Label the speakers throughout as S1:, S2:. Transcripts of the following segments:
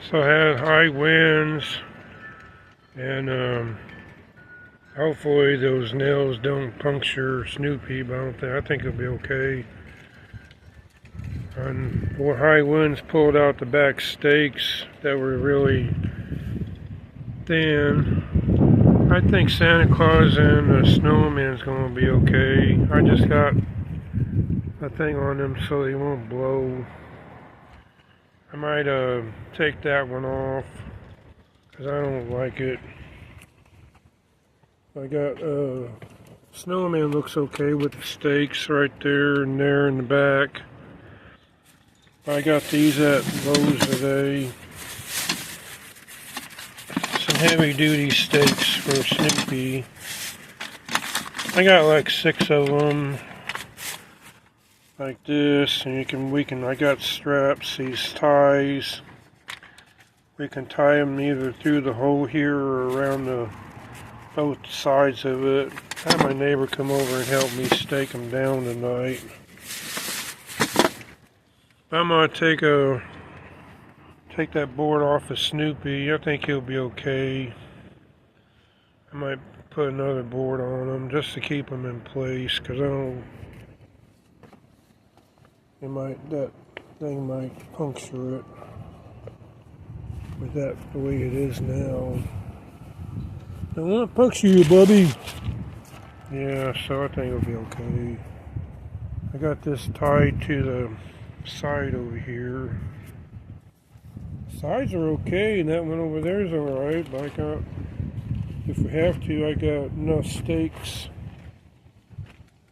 S1: So I had high winds, and hopefully those nails don't puncture Snoopy, but I think it'll be okay. And high winds pulled out the back stakes that were really thin. I think Santa Claus and the snowman's gonna be okay. I just got a thing on them so they won't blow. I might take that one off because I don't like it. I got snowman looks okay with the stakes right there and there in the back. I got these at Lowe's today. Some heavy duty stakes for Snoopy. I got like 6 of them. Like this, and I got straps, these ties. We can tie them either through the hole here or around both sides of it. I had my neighbor come over and help me stake them down tonight. I'm gonna take that board off of Snoopy. I think he'll be okay. I might put another board on him just to keep him in place, because that thing might puncture it with that the way it is now. I want to puncture you, Bubby. Yeah, so I think it'll be okay. I got this tied to the side over here. Sides are okay, and that one over there is alright, but if we have to, I got enough stakes.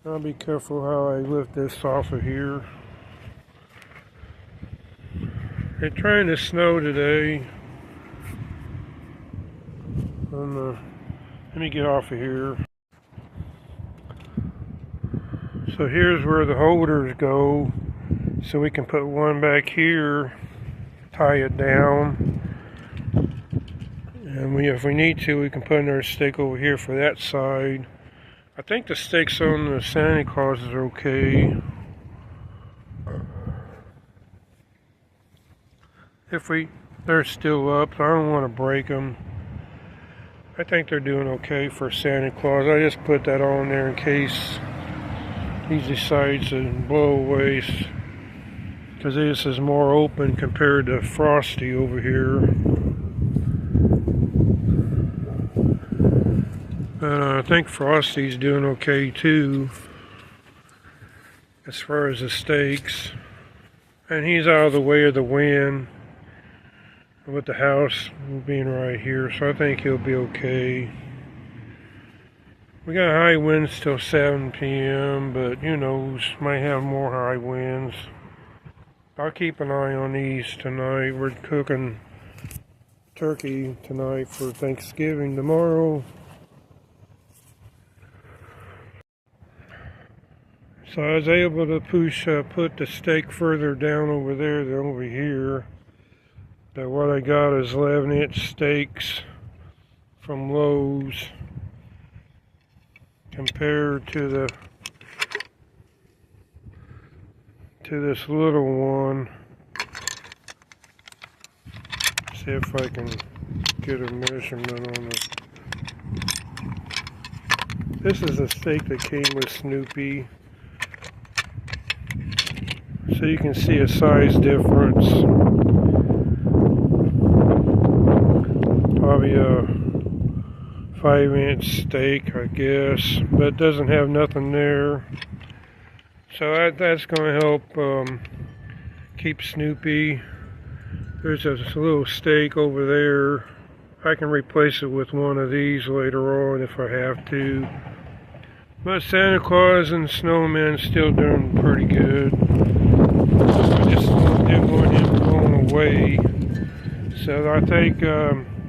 S1: I'll be careful how I lift this off of here. It's trying to snow today. Let me get off of here. So here's where the holders go. So we can put one back here, tie it down. And if we need to, we can put another stake over here for that side. I think the stakes on the Santa Claus are okay. They're still up, so I don't want to break them. I think they're doing okay for Santa Claus. I just put that on there in case he decides to blow away, because this is more open compared to Frosty over here. But I think Frosty's doing okay too, as far as the stakes. And he's out of the way of the wind, with the house being right here, so I think he'll be okay. We got high winds till 7 p.m., but who knows, might have more high winds. I'll keep an eye on these tonight. We're cooking turkey tonight for Thanksgiving tomorrow. So I was able to put the steak further down over there than over here. But what I got is 11-inch steaks from Lowe's compared to this little one. See if I can get a measurement on it. This is a steak that came with Snoopy, so you can see a size difference. Probably a 5-inch steak, I guess, but it doesn't have nothing there. So that's going to help keep Snoopy. There's a little steak over there. I can replace it with one of these later on if I have to. But Santa Claus and Snowman still doing pretty good. I just didn't want him going away. So I think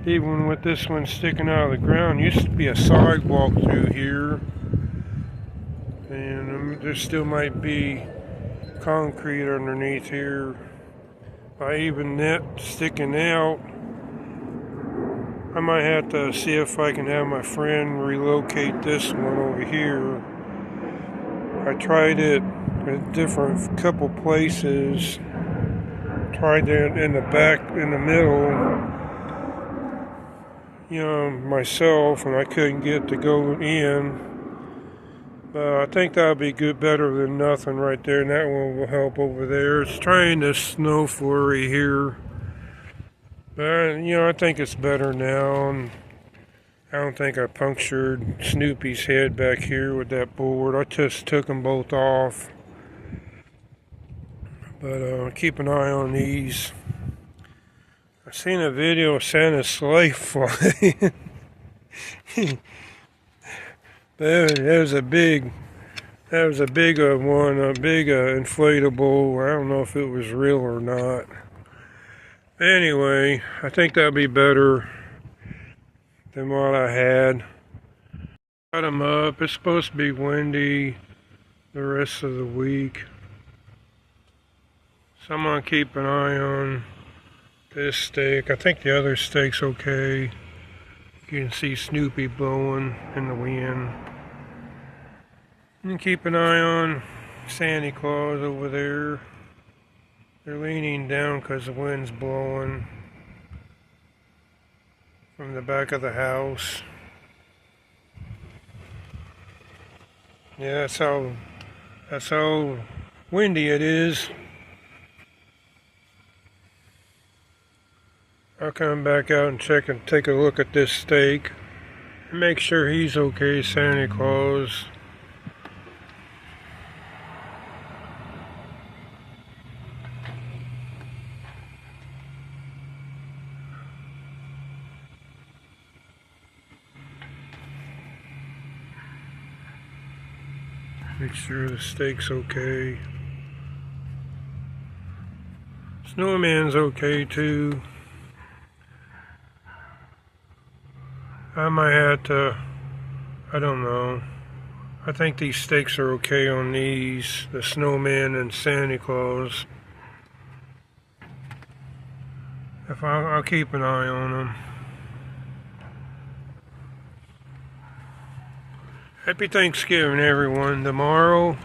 S1: even with this one sticking out of the ground, used to be a sidewalk through here, and there still might be concrete underneath here. By even that sticking out, I might have to see if I can have my friend relocate this one over here. I tried it at couple places, tried there in the back, in the middle, myself, and I couldn't get to go in. I think that'll be good, better than nothing right there, and that one will help over there. It's trying to snow flurry here, but I think it's better now. And I don't think I punctured Snoopy's head back here with that board. I just took them both off. But keep an eye on these. I seen a video of Santa's sleigh flying. That was a big one, a big inflatable. I don't know if it was real or not. Anyway, I think that'll be better than what I had. Got them up. It's supposed to be windy the rest of the week. So I'm gonna keep an eye on this stake. I think the other stake's okay. You can see Snoopy blowing in the wind. And keep an eye on Santa Claus over there. They're leaning down because the wind's blowing from the back of the house. Yeah, that's how windy it is. I'll come back out and check and take a look at this stake and make sure he's okay, Santa Claus. Make sure the stake's okay. Snowman's okay too. I might have to, I don't know. I think these stakes are okay on these, the snowman and Santa Claus. I'll keep an eye on them. Happy Thanksgiving, everyone. Tomorrow